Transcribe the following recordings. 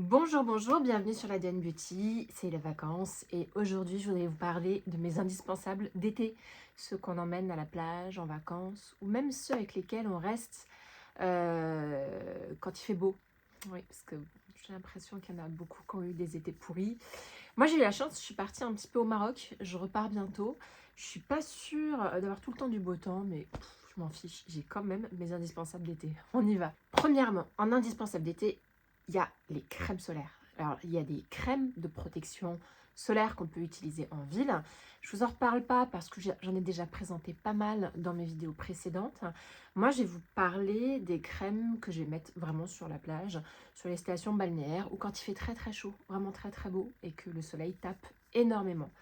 Bonjour, bonjour, bienvenue sur la Diane Beauty, c'est les vacances et aujourd'hui je voudrais vous parler de mes indispensables d'été, ceux qu'on emmène à la plage, en vacances ou même ceux avec lesquels on reste quand il fait beau. Oui, parce que j'ai l'impression qu'il y en a beaucoup qui ont eu des étés pourris. Moi j'ai eu la chance, je suis partie un petit peu au Maroc, je repars bientôt. Je suis pas sûre d'avoir tout le temps du beau temps, mais je m'en fiche, j'ai quand même mes indispensables d'été. On y va. Premièrement, en indispensable d'été, il y a les crèmes solaires. Alors, il y a des crèmes de protection solaire qu'on peut utiliser en ville. Je vous en reparle pas parce que j'en ai déjà présenté pas mal dans mes vidéos précédentes. Moi, je vais vous parler des crèmes que je vais mettre vraiment sur la plage, sur les stations balnéaires ou quand il fait très très chaud, vraiment très très beau et que le soleil tape énormément.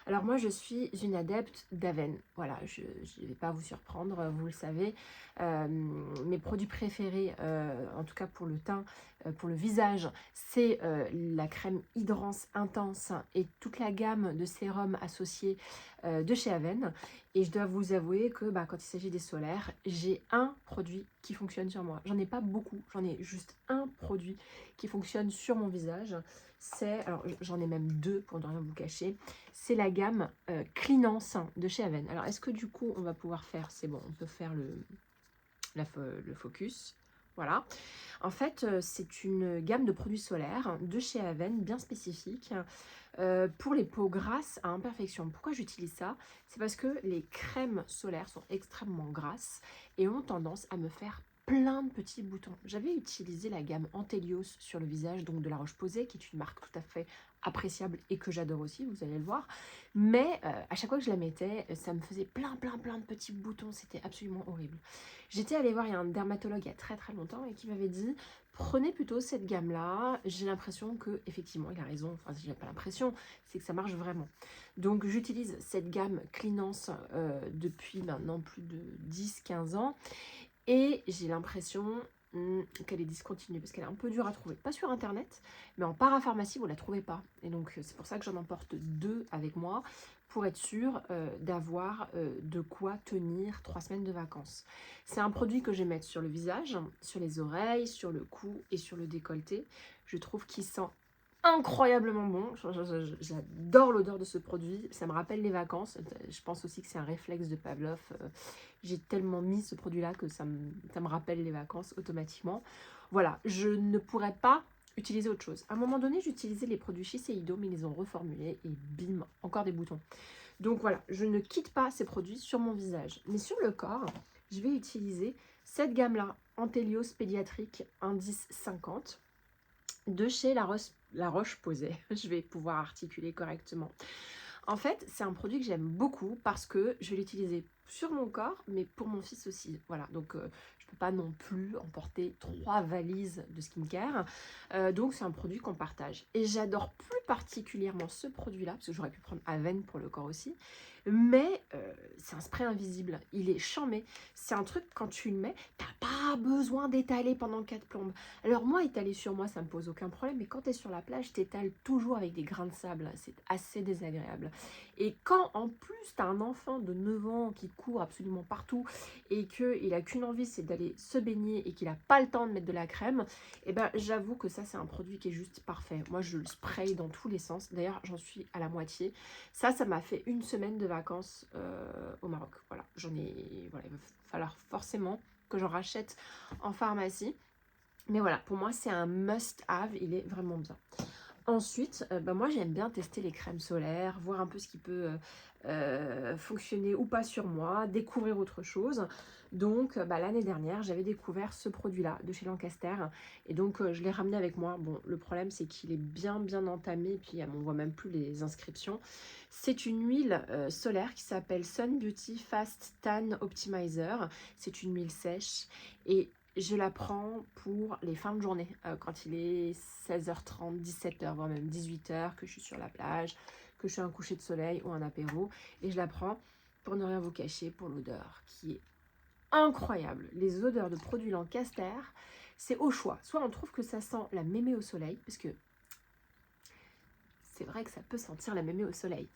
Alors moi, je suis une adepte d'Aven. Voilà, je ne vais pas vous surprendre, vous le savez. Mes produits préférés, en tout cas pour le teint, pour le visage, c'est la crème Hydrance Intense et toute la gamme de sérums associés de chez Aven. Et je dois vous avouer que quand il s'agit des solaires, j'ai un produit qui fonctionne sur moi. J'en ai pas beaucoup, j'en ai juste un produit qui fonctionne sur mon visage. Alors j'en ai même deux pour ne rien vous cacher, c'est la gamme Cleanance de chez Aven. Alors est-ce que du coup on va pouvoir faire, c'est bon, on peut faire le focus, voilà. En fait c'est une gamme de produits solaires de chez Aven bien spécifique pour les peaux grasses à imperfection. Pourquoi j'utilise ça? C'est parce que les crèmes solaires sont extrêmement grasses et ont tendance à me faire plein de petits boutons. J'avais utilisé la gamme Antelios sur le visage, donc de La Roche-Posay, qui est une marque tout à fait appréciable et que j'adore aussi, vous allez le voir. Mais à chaque fois que je la mettais, ça me faisait plein de petits boutons, c'était absolument horrible. J'étais allée voir, il y a un dermatologue il y a très très longtemps et qui m'avait dit prenez plutôt cette gamme-là. J'ai l'impression que, effectivement, il a raison. Enfin, si j'ai pas l'impression, c'est que ça marche vraiment. Donc, j'utilise cette gamme Cleanance depuis maintenant plus de 10-15 ans. Et j'ai l'impression qu'elle est discontinue parce qu'elle est un peu dure à trouver. Pas sur internet, mais en parapharmacie, vous ne la trouvez pas. Et donc, c'est pour ça que j'en emporte deux avec moi pour être sûre d'avoir de quoi tenir 3 semaines de vacances. C'est un produit que je vais mettre sur le visage, sur les oreilles, sur le cou et sur le décolleté. Je trouve qu'il sent incroyablement bon. J'adore l'odeur de ce produit. Ça me rappelle les vacances. Je pense aussi que c'est un réflexe de Pavlov. J'ai tellement mis ce produit-là que ça me rappelle les vacances automatiquement. Voilà, je ne pourrais pas utiliser autre chose. À un moment donné, j'utilisais les produits Shiseido, mais ils les ont reformulés et bim, encore des boutons. Donc voilà, je ne quitte pas ces produits sur mon visage. Mais sur le corps, je vais utiliser cette gamme-là, Antelios Pédiatrique Indice 50 de chez La Roche-Posay. Je vais pouvoir articuler correctement. En fait, c'est un produit que j'aime beaucoup parce que je vais l'utiliser sur mon corps, mais pour mon fils aussi. Voilà, donc je ne peux pas non plus emporter 3 valises de skincare. Donc c'est un produit qu'on partage. Et j'adore plus particulièrement ce produit-là, parce que j'aurais pu prendre Aven pour le corps aussi. Mais c'est un spray invisible, il est charmé. C'est un truc, quand tu le mets, t'as pas besoin d'étaler pendant 4 plombes. Alors moi, étaler sur moi, ça me pose aucun problème, mais quand tu es sur la plage, t'étales toujours avec des grains de sable. C'est assez désagréable. Et quand en plus tu as un enfant de 9 ans qui court absolument partout et qu'il a qu'une envie, c'est d'aller se baigner et qu'il n'a pas le temps de mettre de la crème, et ben j'avoue que ça c'est un produit qui est juste parfait. Moi je le spray dans tous les sens. D'ailleurs j'en suis à la moitié. Ça m'a fait une semaine de vacances au Maroc. Voilà, voilà, il va falloir forcément que j'en rachète en pharmacie. Mais voilà, pour moi c'est un must have, il est vraiment bien. Ensuite, moi j'aime bien tester les crèmes solaires, voir un peu ce qui peut fonctionner ou pas sur moi, découvrir autre chose. Donc l'année dernière, j'avais découvert ce produit-là de chez Lancaster et donc je l'ai ramené avec moi. Bon, le problème c'est qu'il est bien entamé et puis on voit même plus les inscriptions. C'est une huile solaire qui s'appelle Sun Beauty Fast Tan Optimizer. C'est une huile sèche et je la prends pour les fins de journée, quand il est 16h30, 17h, voire même 18h, que je suis sur la plage, que je suis un coucher de soleil ou un apéro. Et je la prends, pour ne rien vous cacher, pour l'odeur qui est incroyable. Les odeurs de produits Lancaster, c'est au choix. Soit on trouve que ça sent la mémé au soleil, parce que c'est vrai que ça peut sentir la mémé au soleil.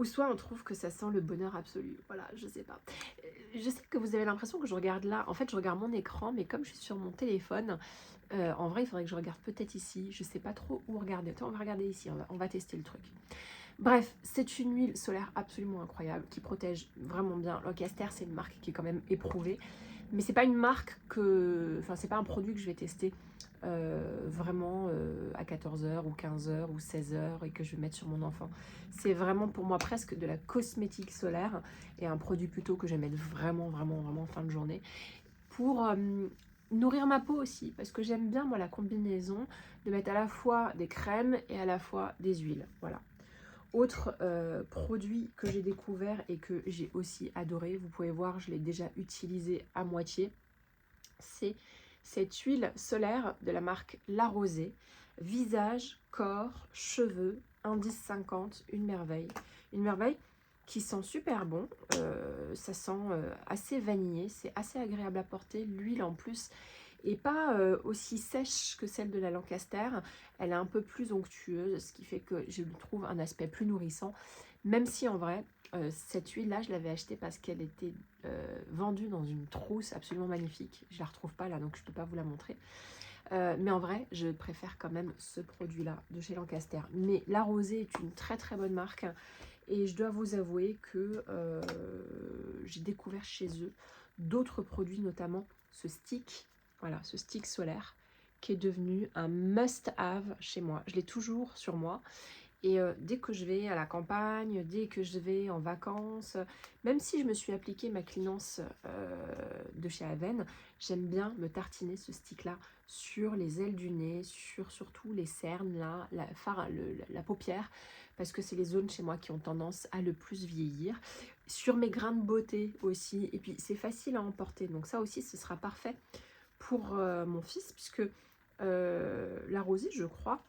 Ou soit on trouve que ça sent le bonheur absolu. Voilà, je sais pas. Je sais que vous avez l'impression que je regarde là. En fait, je regarde mon écran, mais comme je suis sur mon téléphone, en vrai, il faudrait que je regarde peut-être ici. Je sais pas trop où regarder. Attends, on va regarder ici. On va tester le truc. Bref, c'est une huile solaire absolument incroyable qui protège vraiment bien. Lancaster, c'est une marque qui est quand même éprouvée. Mais c'est pas une marque que... Enfin, c'est pas un produit que je vais tester vraiment à 14h ou 15h ou 16h et que je vais mettre sur mon enfant. C'est vraiment pour moi presque de la cosmétique solaire et un produit plutôt que je vais mettre vraiment en fin de journée pour nourrir ma peau aussi, parce que j'aime bien moi la combinaison de mettre à la fois des crèmes et à la fois des huiles. Voilà. Autre produit que j'ai découvert et que j'ai aussi adoré, vous pouvez voir, je l'ai déjà utilisé à moitié, c'est cette huile solaire de la marque La Rosée, visage, corps, cheveux, indice 50, une merveille. Une merveille qui sent super bon, ça sent assez vanillé, c'est assez agréable à porter, l'huile en plus et pas aussi sèche que celle de la Lancaster, elle est un peu plus onctueuse, ce qui fait que je trouve un aspect plus nourrissant, même si en vrai, cette huile-là, je l'avais achetée parce qu'elle était vendue dans une trousse absolument magnifique. Je la retrouve pas là, donc je peux pas vous la montrer. Mais en vrai, je préfère quand même ce produit-là de chez Lancaster. Mais La Rosée est une très bonne marque et je dois vous avouer que j'ai découvert chez eux d'autres produits, notamment ce stick, voilà, ce stick solaire qui est devenu un must-have chez moi. Je l'ai toujours sur moi. Et dès que je vais à la campagne, dès que je vais en vacances, même si je me suis appliqué ma clinance de chez Aven, j'aime bien me tartiner ce stick-là sur les ailes du nez, sur surtout les cernes, là, la paupière, parce que c'est les zones chez moi qui ont tendance à le plus vieillir. Sur mes grains de beauté aussi, et puis c'est facile à emporter, donc ça aussi ce sera parfait pour mon fils, puisque la rosée, je crois,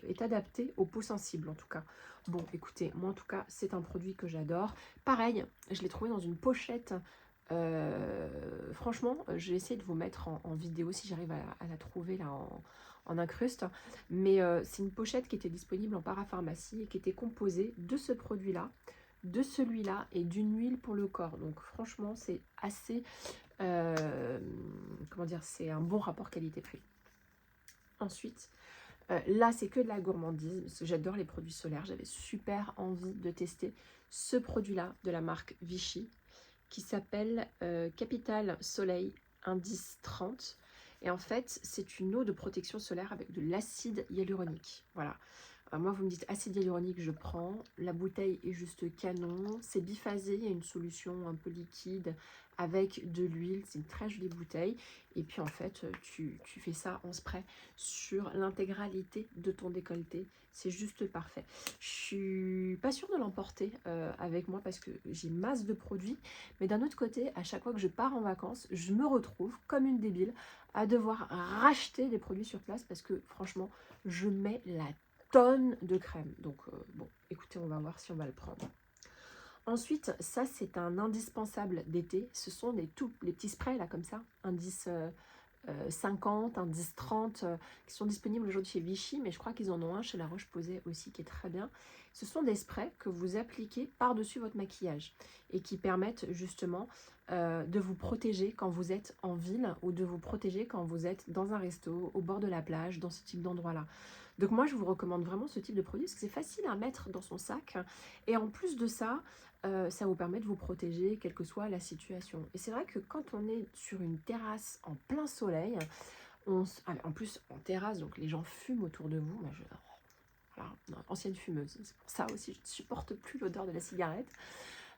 est adaptée aux peaux sensibles en tout cas. Bon, écoutez, moi en tout cas, c'est un produit que j'adore. Pareil, je l'ai trouvé dans une pochette. Franchement, je vais essayer de vous mettre en vidéo si j'arrive à la trouver là en incruste. Mais c'est une pochette qui était disponible en parapharmacie et qui était composée de ce produit-là, de celui-là et d'une huile pour le corps. Donc franchement, c'est assez... comment dire, c'est un bon rapport qualité-prix. Ensuite, là c'est que de la gourmandise, parce que j'adore les produits solaires, j'avais super envie de tester ce produit-là de la marque Vichy, qui s'appelle Capital Soleil Indice 30. Et en fait, c'est une eau de protection solaire avec de l'acide hyaluronique. Voilà. Moi, vous me dites acide hyaluronique, je prends. La bouteille est juste canon. C'est biphasé, il y a une solution un peu liquide avec de l'huile. C'est une très jolie bouteille. Et puis, en fait, tu fais ça en spray sur l'intégralité de ton décolleté. C'est juste parfait. Je suis pas sûre de l'emporter avec moi parce que j'ai masse de produits. Mais d'un autre côté, à chaque fois que je pars en vacances, je me retrouve comme une débile à devoir racheter des produits sur place parce que franchement, je mets la tonne de crème. Donc bon, écoutez, on va voir si on va le prendre. Ensuite, ça c'est un indispensable d'été. Ce sont les petits sprays là comme ça, indice 50, indice 30, qui sont disponibles aujourd'hui chez Vichy, mais je crois qu'ils en ont un chez La Roche-Posay aussi qui est très bien. Ce sont des sprays que vous appliquez par-dessus votre maquillage et qui permettent justement de vous protéger quand vous êtes en ville ou de vous protéger quand vous êtes dans un resto, au bord de la plage, dans ce type d'endroit-là. Donc moi, je vous recommande vraiment ce type de produit parce que c'est facile à mettre dans son sac. Et en plus de ça, ça vous permet de vous protéger, quelle que soit la situation. Et c'est vrai que quand on est sur une terrasse en plein soleil, en plus en terrasse, donc les gens fument autour de vous. Voilà, ancienne fumeuse, c'est pour ça aussi, je ne supporte plus l'odeur de la cigarette.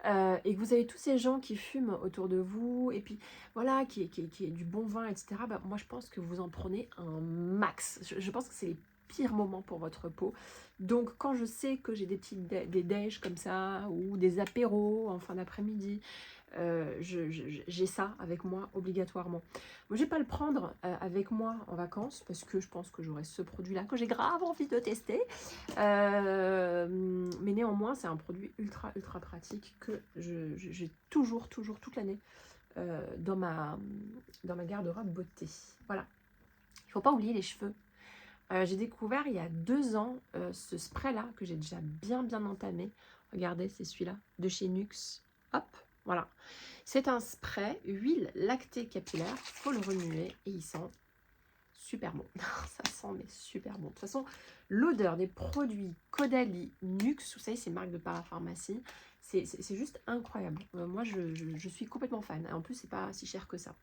Et que vous avez tous ces gens qui fument autour de vous, et puis voilà, qui est du bon vin, etc. Bah, moi, je pense que vous en prenez un max. Je pense que c'est les pires moments pour votre peau. Donc, quand je sais que j'ai des déj comme ça, ou des apéros en fin d'après-midi, j'ai ça avec moi obligatoirement. Moi, je vais pas le prendre avec moi en vacances parce que je pense que j'aurai ce produit-là que j'ai grave envie de tester. Mais néanmoins, c'est un produit ultra pratique que j'ai toujours toute l'année dans ma garde-robe beauté. Voilà. Il faut pas oublier les cheveux. J'ai découvert il y a 2 ans ce spray-là que j'ai déjà bien entamé. Regardez, c'est celui-là, de chez Nuxe. Hop, voilà. C'est un spray, huile lactée capillaire. Il faut le remuer et il sent super bon. Ça sent mais super bon. De toute façon, l'odeur des produits Caudalie, Nuxe, vous savez, c'est marque de parapharmacie, c'est juste incroyable. Moi, je suis complètement fan. En plus, c'est pas si cher que ça.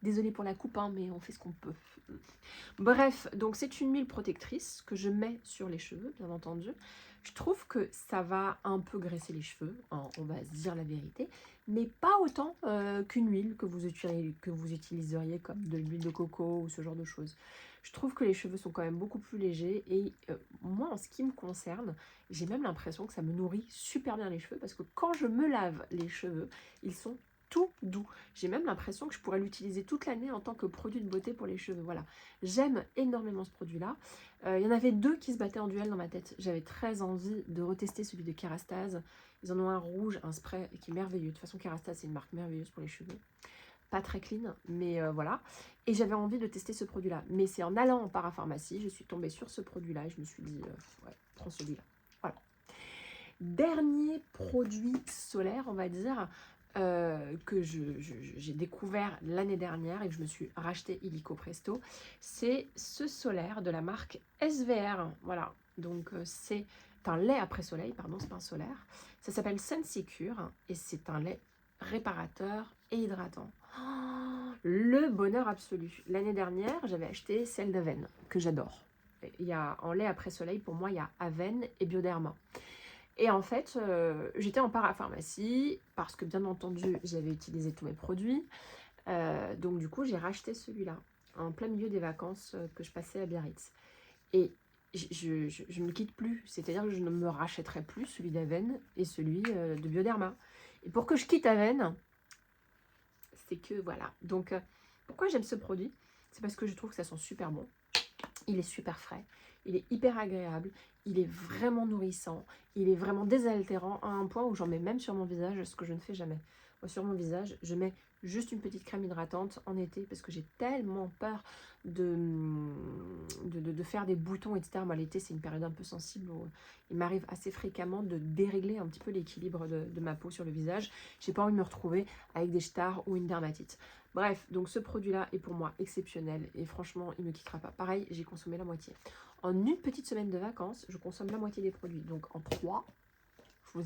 Désolée pour la coupe, hein, mais on fait ce qu'on peut. Bref, donc c'est une huile protectrice que je mets sur les cheveux, bien entendu. Je trouve que ça va un peu graisser les cheveux, hein, on va se dire la vérité, mais pas autant qu'une huile que vous utiliseriez comme de l'huile de coco ou ce genre de choses. Je trouve que les cheveux sont quand même beaucoup plus légers et moi, en ce qui me concerne, j'ai même l'impression que ça me nourrit super bien les cheveux parce que quand je me lave les cheveux, ils sont tout doux. J'ai même l'impression que je pourrais l'utiliser toute l'année en tant que produit de beauté pour les cheveux. Voilà, j'aime énormément ce produit-là. Il y en avait deux qui se battaient en duel dans ma tête. J'avais très envie de retester celui de Kerastase. Ils en ont un rouge, un spray qui est merveilleux. De toute façon, Kerastase, c'est une marque merveilleuse pour les cheveux. Pas très clean, mais voilà. Et j'avais envie de tester ce produit-là. Mais c'est en allant en parapharmacie, je suis tombée sur ce produit-là et je me suis dit, ouais, prends celui-là. Voilà. Dernier produit solaire, on va dire, que j'ai découvert l'année dernière et que je me suis racheté illico presto, c'est ce solaire de la marque SVR. Voilà, donc c'est un lait après soleil, pardon, c'est pas un solaire. Ça s'appelle Sensicure et c'est un lait réparateur et hydratant. Oh, le bonheur absolu. L'année dernière, j'avais acheté celle d'Aven, que j'adore. Il y a en lait après soleil, pour moi, il y a Aven et Bioderma. Et en fait, j'étais en parapharmacie parce que bien entendu, j'avais utilisé tous mes produits. Donc du coup, j'ai racheté celui-là en plein milieu des vacances que je passais à Biarritz. Et je ne le quitte plus. C'est-à-dire que je ne me rachèterai plus celui d'Aven et celui de Bioderma. Et pour que je quitte Aven, c'est que voilà. Donc pourquoi j'aime ce produit? C'est parce que je trouve que ça sent super bon. Il est super frais, il est hyper agréable, il est vraiment nourrissant, il est vraiment désaltérant à un point où j'en mets même sur mon visage, ce que je ne fais jamais. Moi, sur mon visage, je mets juste une petite crème hydratante en été parce que j'ai tellement peur de faire des boutons, etc. Moi, l'été, c'est une période un peu sensible où il m'arrive assez fréquemment de dérégler un petit peu l'équilibre de ma peau sur le visage. J'ai pas envie de me retrouver avec des stars ou une dermatite. Bref, donc ce produit-là est pour moi exceptionnel et franchement, il ne me quittera pas. Pareil, j'ai consommé la moitié. En une petite semaine de vacances, je consomme la moitié des produits. Donc en 3, vous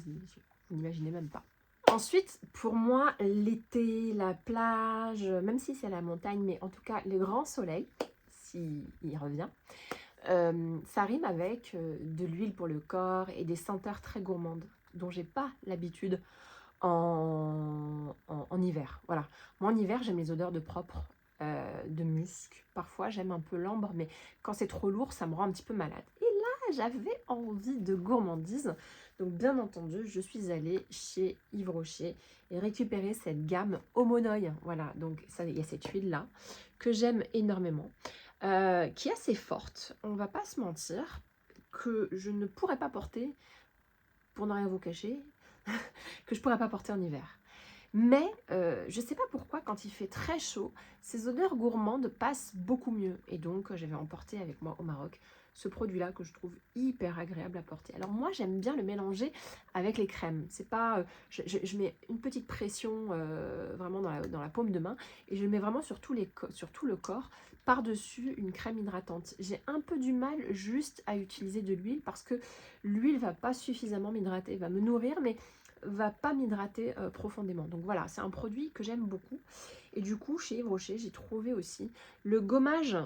n'imaginez même pas. Ensuite, pour moi, l'été, la plage, même si c'est la montagne, mais en tout cas, les grands soleils, s'il revient, ça rime avec de l'huile pour le corps et des senteurs très gourmandes dont j'ai pas l'habitude en hiver. Voilà. Moi, en hiver, j'aime les odeurs de propre, de musc. Parfois, j'aime un peu l'ambre, mais quand c'est trop lourd, ça me rend un petit peu malade. Et là, j'avais envie de gourmandise. Donc, bien entendu, je suis allée chez Yves Rocher et récupérer cette gamme Homonoï. Voilà, donc ça, il y a cette huile-là que j'aime énormément, qui est assez forte. On va pas se mentir, que je ne pourrais pas porter, pour ne rien vous cacher, que je pourrais pas porter en hiver. Mais je sais pas pourquoi, quand il fait très chaud, ces odeurs gourmandes passent beaucoup mieux. Et donc, j'avais emporté avec moi au Maroc ce produit-là que je trouve hyper agréable à porter. Alors moi, j'aime bien le mélanger avec les crèmes. C'est pas, je mets une petite pression vraiment dans la paume de main et je le mets vraiment sur tout le corps, par-dessus une crème hydratante. J'ai un peu du mal juste à utiliser de l'huile parce que l'huile va pas suffisamment m'hydrater, va me nourrir, mais va pas m'hydrater profondément. Donc voilà, c'est un produit que j'aime beaucoup. Et du coup, chez Yves Rocher, j'ai trouvé aussi le gommage,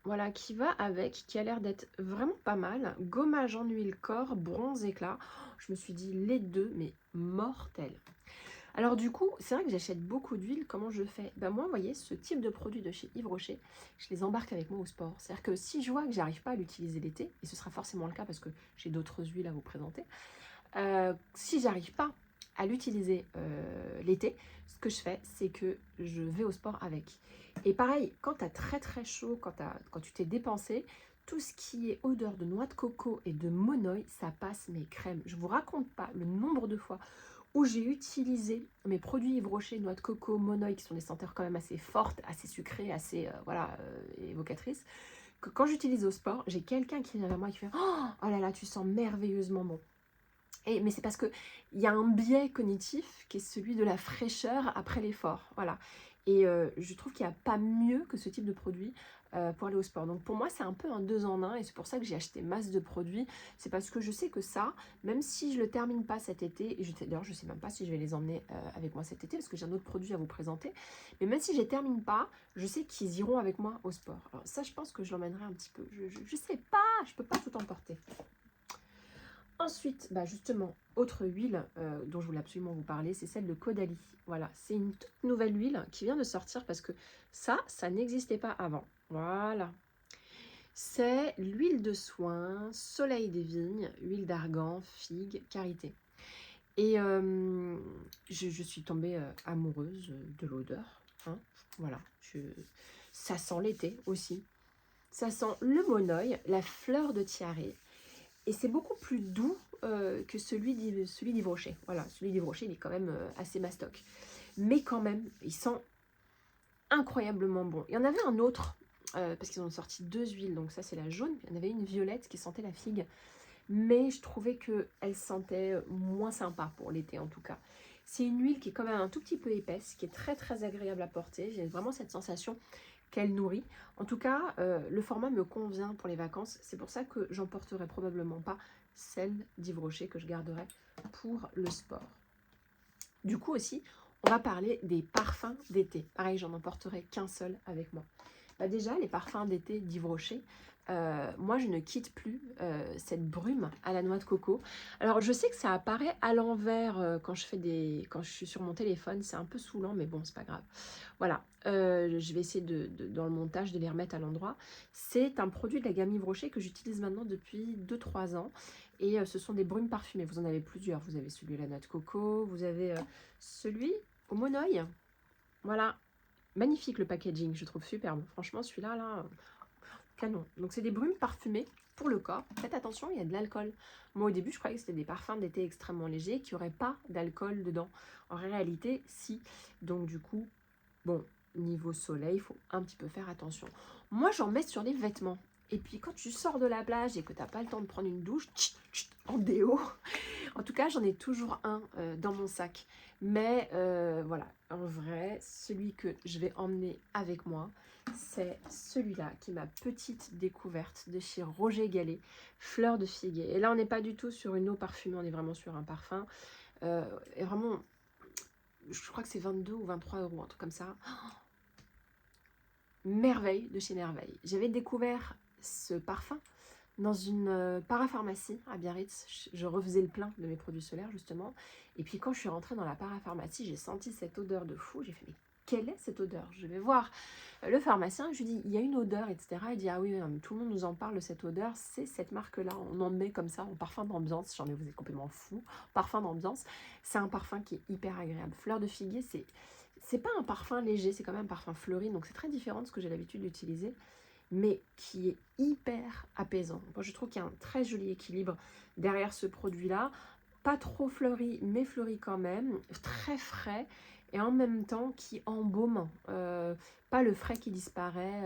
voilà, qui va avec, qui a l'air d'être vraiment pas mal. Gommage en huile corps, bronze éclat. Je me suis dit, les deux, mais mortels. Alors du coup, c'est vrai que j'achète beaucoup d'huile. Comment je fais? Ben moi, vous voyez, ce type de produit de chez Yves Rocher, je les embarque avec moi au sport. C'est-à-dire que si je vois que j'arrive pas à l'utiliser l'été, et ce sera forcément le cas parce que j'ai d'autres huiles à vous présenter, si j'arrive pas à l'utiliser l'été, ce que je fais, c'est que je vais au sport avec. Et pareil, quand tu as très très chaud, quand tu t'es dépensé, tout ce qui est odeur de noix de coco et de monoï, ça passe mes crèmes. Je vous raconte pas le nombre de fois où j'ai utilisé mes produits Yves Rocher, noix de coco, monoï, qui sont des senteurs quand même assez fortes, assez sucrées, assez évocatrices, que quand j'utilise au sport, j'ai quelqu'un qui vient vers moi et qui fait « Oh là là, tu sens merveilleusement bon ». Mais c'est parce qu'il y a un biais cognitif qui est celui de la fraîcheur après l'effort. Voilà. Et je trouve qu'il n'y a pas mieux que ce type de produit pour aller au sport. Donc pour moi, c'est un peu un 2 en 1 et c'est pour ça que j'ai acheté masse de produits. C'est parce que je sais que ça, même si je ne le termine pas cet été, et d'ailleurs je ne sais même pas si je vais les emmener avec moi cet été parce que j'ai un autre produit à vous présenter, mais même si je ne les termine pas, je sais qu'ils iront avec moi au sport. Alors ça, je pense que je l'emmènerai un petit peu. Je sais pas, je ne peux pas tout emporter. Ensuite, bah justement, autre huile dont je voulais absolument vous parler, c'est celle de Caudalie. Voilà, c'est une toute nouvelle huile qui vient de sortir parce que ça n'existait pas avant. Voilà. C'est l'huile de soin, soleil des vignes, huile d'argan, figue, karité. Et je suis tombée amoureuse de l'odeur. Hein. Voilà, ça sent l'été aussi. Ça sent le monoeil, la fleur de tiare. Et c'est beaucoup plus doux que celui d'Yves Rocher. Voilà, celui d'Yves Rocher, il est quand même assez mastoc. Mais quand même, il sent incroyablement bon. Il y en avait un autre, parce qu'ils ont sorti 2 huiles. Donc ça, c'est la jaune. Il y en avait une violette qui sentait la figue. Mais je trouvais qu'elle sentait moins sympa pour l'été, en tout cas. C'est une huile qui est quand même un tout petit peu épaisse, qui est très très agréable à porter. J'ai vraiment cette sensation qu'elle nourrit. En tout cas, le format me convient pour les vacances. C'est pour ça que j'emporterai probablement pas celle d'Yves Rocher que je garderai pour le sport. Du coup aussi, on va parler des parfums d'été. Pareil, j'en emporterai qu'un seul avec moi. Bah déjà, les parfums d'été d'Yves Rocher, moi je ne quitte plus cette brume à la noix de coco. Alors je sais que ça apparaît à l'envers quand je suis sur mon téléphone, c'est un peu saoulant, mais bon, c'est pas grave. Voilà, je vais essayer dans le montage de les remettre à l'endroit. C'est un produit de la gamme Yves Rocher que j'utilise maintenant depuis 2-3 ans. Et ce sont des brumes parfumées. Vous en avez plusieurs. Vous avez celui à la noix de coco, vous avez celui au monoeil. Voilà, magnifique le packaging, je trouve superbe. Franchement, celui-là, là, canon. Donc c'est des brumes parfumées pour le corps. Faites attention, il y a de l'alcool. Moi au début, je croyais que c'était des parfums d'été extrêmement légers, qui n'auraient pas d'alcool dedans. En réalité, si. Donc du coup, bon, niveau soleil, il faut un petit peu faire attention. Moi, j'en mets sur les vêtements. Et puis quand tu sors de la plage et que tu n'as pas le temps de prendre une douche, en déo, en tout cas, j'en ai toujours un dans mon sac. Mais voilà, en vrai, celui que je vais emmener avec moi, c'est celui-là qui est ma petite découverte de chez Roger Gallet, Fleur de Figuier. Et là, on n'est pas du tout sur une eau parfumée, on est vraiment sur un parfum. Et vraiment, je crois que c'est 22 ou 23 euros, un truc comme ça. Merveille de chez Merveille. J'avais découvert ce parfum dans une parapharmacie à Biarritz. Je refaisais le plein de mes produits solaires justement. Et puis quand je suis rentrée dans la parapharmacie, j'ai senti cette odeur de fou. J'ai fait mais quelle est cette odeur? Je vais voir le pharmacien, je lui dis il y a une odeur, etc. Il dit ah oui, non, mais tout le monde nous en parle de cette odeur, c'est cette marque-là. On en met comme ça en parfum d'ambiance. J'en ai, vous êtes complètement fou. Parfum d'ambiance, c'est un parfum qui est hyper agréable. Fleur de figuier, c'est pas un parfum léger, c'est quand même un parfum fleuri, donc c'est très différent de ce que j'ai l'habitude d'utiliser, mais qui est hyper apaisant. Moi, je trouve qu'il y a un très joli équilibre derrière ce produit-là. Pas trop fleuri, mais fleuri quand même, très frais, et en même temps qui embaume, pas le frais qui disparaît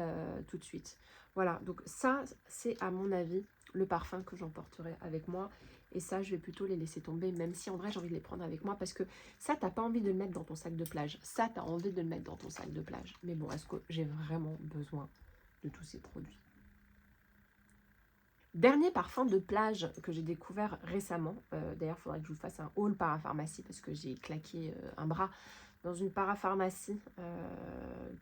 tout de suite. Voilà, donc ça, c'est à mon avis le parfum que j'emporterai avec moi. Et ça, je vais plutôt les laisser tomber, même si en vrai, j'ai envie de les prendre avec moi, parce que ça, t'as pas envie de le mettre dans ton sac de plage. Ça, t'as envie de le mettre dans ton sac de plage. Mais bon, est-ce que j'ai vraiment besoin de tous ces produits? Dernier parfum de plage que j'ai découvert récemment. D'ailleurs, il faudrait que je vous fasse un haul parapharmacie, parce que j'ai claqué un bras dans une parapharmacie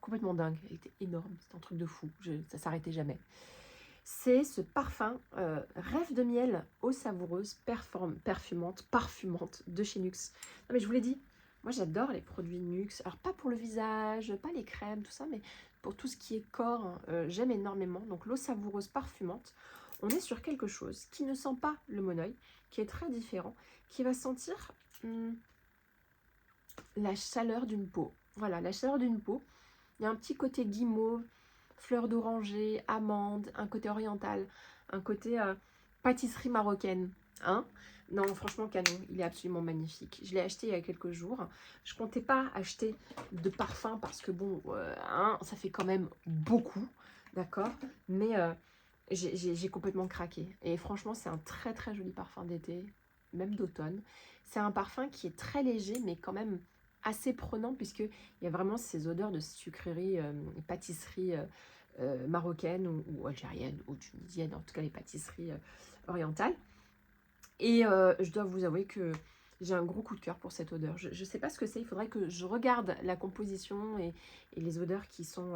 complètement dingue. Elle était énorme, c'était un truc de fou. Ça s'arrêtait jamais. C'est ce parfum Rêve de miel eau savoureuse parfumante de chez Nuxe. Non mais je vous l'ai dit, moi j'adore les produits Nuxe. Alors pas pour le visage, pas les crèmes, tout ça, mais pour tout ce qui est corps, j'aime énormément. Donc l'eau savoureuse parfumante, on est sur quelque chose qui ne sent pas le monoeil, qui est très différent, qui va sentir la chaleur d'une peau. Voilà, la chaleur d'une peau. Il y a un petit côté guimauve, fleur d'oranger, amande, un côté oriental, un côté pâtisserie marocaine. Hein? Non, franchement, canon, il est absolument magnifique. Je l'ai acheté il y a quelques jours. Je comptais pas acheter de parfum parce que bon, hein, ça fait quand même beaucoup, d'accord? Mais j'ai complètement craqué. Et franchement, c'est un très très joli parfum d'été. même d'automne. C'est un parfum qui est très léger, mais quand même assez prenant, puisqu'il y a vraiment ces odeurs de sucrerie, pâtisserie marocaine ou algérienne ou tunisienne, en tout cas les pâtisseries orientales. Et je dois vous avouer que j'ai un gros coup de cœur pour cette odeur. Je ne sais pas ce que c'est, il faudrait que je regarde la composition et les odeurs qui sont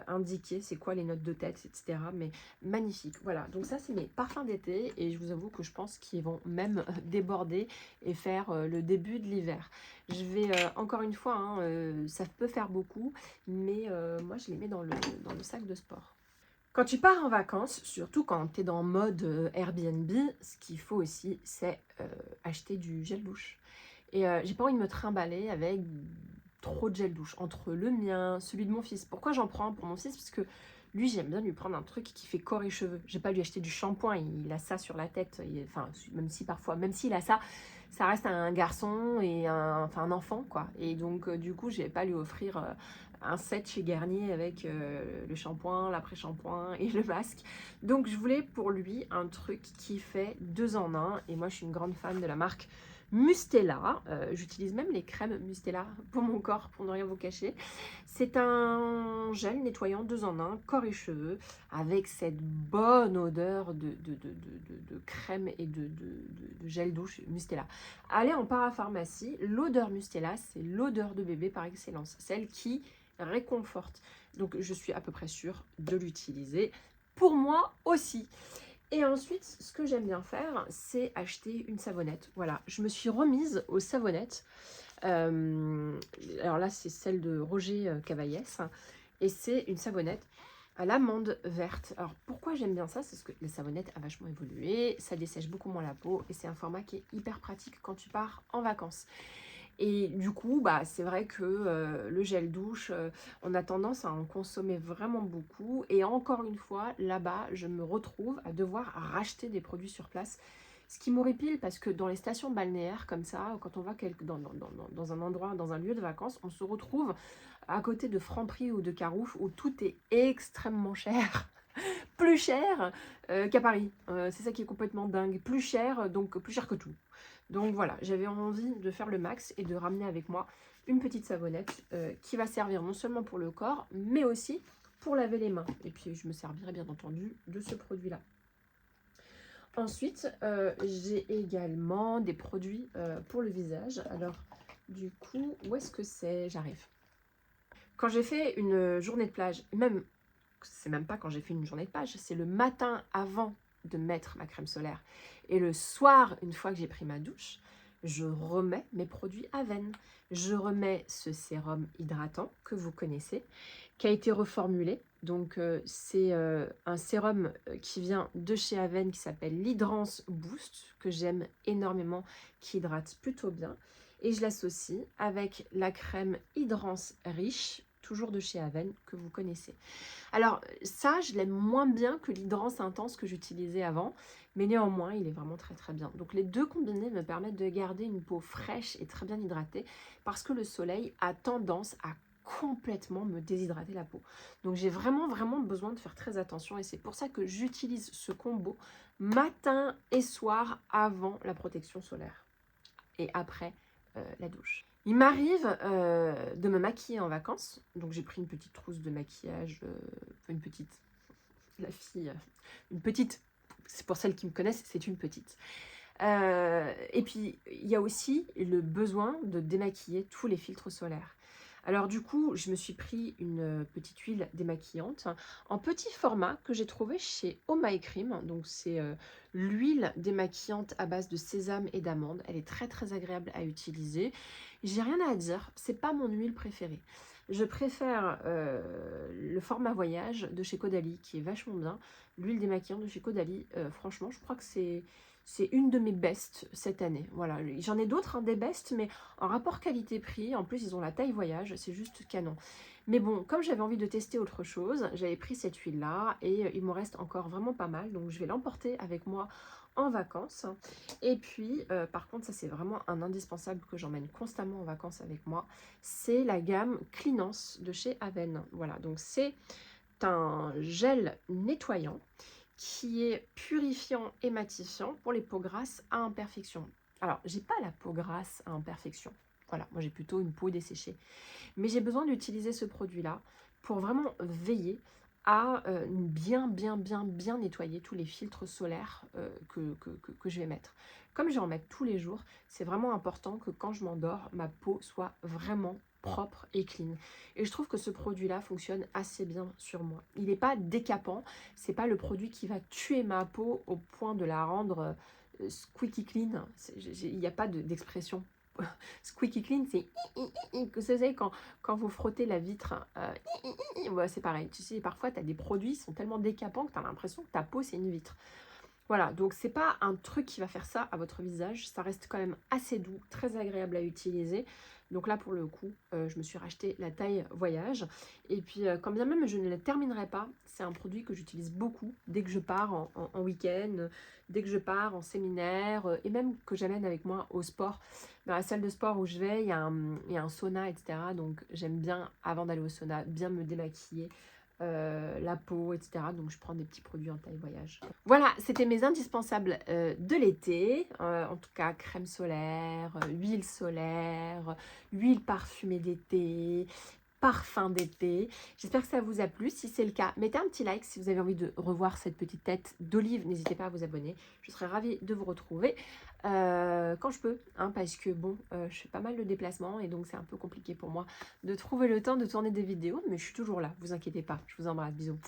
indiquées, c'est quoi les notes de tête, etc. Mais magnifique, voilà. Donc ça, c'est mes parfums d'été et je vous avoue que je pense qu'ils vont même déborder et faire le début de l'hiver. Je vais, encore une fois, hein, ça peut faire beaucoup, mais moi, je les mets dans le sac de sport. Quand tu pars en vacances, surtout quand tu es dans mode Airbnb, ce qu'il faut aussi, c'est acheter du gel douche. Et j'ai pas envie de me trimballer avec trop de gel douche, entre le mien, celui de mon fils. Pourquoi j'en prends pour mon fils? Parce que lui, j'aime bien lui prendre un truc qui fait corps et cheveux. J'ai pas lui acheter du shampoing, il a ça sur la tête. Enfin, même si parfois, même s'il a ça, ça reste un garçon et un enfant, quoi. Et donc, du coup, je vais pas lui offrir un set chez Garnier avec le shampoing, l'après-shampoing et le masque. Donc, je voulais pour lui un truc qui fait 2 en 1. Et moi, je suis une grande fan de la marque Mustela. J'utilise même les crèmes Mustela pour mon corps, pour ne rien vous cacher. C'est un gel nettoyant 2 en 1, corps et cheveux, avec cette bonne odeur de crème et de gel douche Mustela. Allez en parapharmacie, l'odeur Mustela, c'est l'odeur de bébé par excellence, celle qui réconforte. Donc je suis à peu près sûre de l'utiliser pour moi aussi. Et ensuite, ce que j'aime bien faire, c'est acheter une savonnette. Voilà, je me suis remise aux savonnettes. Alors là, c'est celle de Roger Cavaillès. Et c'est une savonnette à l'amande verte. Alors pourquoi j'aime bien ça? C'est parce que la savonnette a vachement évolué, ça dessèche beaucoup moins la peau et c'est un format qui est hyper pratique quand tu pars en vacances. Et du coup, bah, c'est vrai que le gel douche, on a tendance à en consommer vraiment beaucoup. Et encore une fois, là-bas, je me retrouve à devoir racheter des produits sur place. Ce qui m'horripile parce que dans les stations balnéaires comme ça, quand on va dans un endroit, dans un lieu de vacances, on se retrouve à côté de Franprix ou de Carouf où tout est extrêmement cher. Plus cher qu'à Paris. C'est ça qui est complètement dingue. Plus cher, donc plus cher que tout. Donc voilà, j'avais envie de faire le max et de ramener avec moi une petite savonnette qui va servir non seulement pour le corps, mais aussi pour laver les mains. Et puis je me servirai bien entendu de ce produit-là. Ensuite, j'ai également des produits pour le visage. Alors du coup, où est-ce que c'est? J'arrive. Quand j'ai fait une journée de plage, même, c'est même pas quand j'ai fait une journée de plage, c'est le matin avant de mettre ma crème solaire. Et le soir, une fois que j'ai pris ma douche, je remets mes produits Aven. Je remets ce sérum hydratant que vous connaissez, qui a été reformulé. Donc c'est un sérum qui vient de chez Aven qui s'appelle l'Hydrance Boost, que j'aime énormément, qui hydrate plutôt bien. Et je l'associe avec la crème Hydrance Riche, toujours de chez Aven, que vous connaissez. Alors ça, je l'aime moins bien que l'Hydrance Intense que j'utilisais avant, mais néanmoins, il est vraiment très très bien. Donc les deux combinés me permettent de garder une peau fraîche et très bien hydratée, parce que le soleil a tendance à complètement me déshydrater la peau. Donc j'ai vraiment besoin de faire très attention et c'est pour ça que j'utilise ce combo matin et soir avant la protection solaire et après la douche. Il m'arrive de me maquiller en vacances, donc j'ai pris une petite trousse de maquillage, une petite, la fille, une petite, c'est pour celles qui me connaissent, c'est une petite. Et puis il y a aussi le besoin de démaquiller tous les filtres solaires. Alors du coup, je me suis pris une petite huile démaquillante en petit format que j'ai trouvé chez Oh My Cream. Donc c'est l'huile démaquillante à base de sésame et d'amande. Elle est très très agréable à utiliser. J'ai rien à dire, c'est pas mon huile préférée. Je préfère le format voyage de chez Caudalie qui est vachement bien. L'huile démaquillante de chez Caudalie, franchement, je crois que c'est une de mes bestes cette année. Voilà, j'en ai d'autres, hein, des bestes, mais en rapport qualité-prix, en plus ils ont la taille voyage, c'est juste canon. Mais bon, comme j'avais envie de tester autre chose, j'avais pris cette huile-là et il m'en reste encore vraiment pas mal, donc je vais l'emporter avec moi en vacances. Et puis, par contre, ça c'est vraiment un indispensable que j'emmène constamment en vacances avec moi, c'est la gamme Cleanance de chez Aven. Voilà, donc c'est un gel nettoyant qui est purifiant et matifiant pour les peaux grasses à imperfection. Alors, j'ai pas la peau grasse à imperfection. Voilà, moi j'ai plutôt une peau desséchée. Mais j'ai besoin d'utiliser ce produit-là pour vraiment veiller à bien nettoyer tous les filtres solaires que je vais mettre. Comme je vais en mettre tous les jours, c'est vraiment important que quand je m'endors, ma peau soit vraiment propre et clean. Et je trouve que ce produit-là fonctionne assez bien sur moi. Il n'est pas décapant, c'est pas le produit qui va tuer ma peau au point de la rendre squeaky clean. Il n'y a pas d'expression. Squeaky clean, c'est vous savez quand vous frottez la vitre, ouais, c'est pareil. Tu sais, parfois tu as des produits qui sont tellement décapants que tu as l'impression que ta peau c'est une vitre. Voilà, donc c'est pas un truc qui va faire ça à votre visage, ça reste quand même assez doux, très agréable à utiliser. Donc là pour le coup, je me suis racheté la taille voyage. Et puis quand bien même je ne la terminerai pas, c'est un produit que j'utilise beaucoup dès que je pars en week-end, dès que je pars en séminaire, et même que j'amène avec moi au sport. Dans la salle de sport où je vais, il y a un sauna, etc. Donc j'aime bien, avant d'aller au sauna, bien me démaquiller. La peau, etc. Donc je prends des petits produits en taille voyage. Voilà, c'était mes indispensables de l'été. En tout cas, crème solaire, huile solaire, huile parfumée d'été, parfum d'été. J'espère que ça vous a plu. Si c'est le cas, mettez un petit like. Si vous avez envie de revoir cette petite tête d'olive, n'hésitez pas à vous abonner. Je serai ravie de vous retrouver quand je peux, hein, parce que bon, je fais pas mal de déplacements et donc c'est un peu compliqué pour moi de trouver le temps de tourner des vidéos, mais je suis toujours là, vous inquiétez pas. Je vous embrasse, bisous.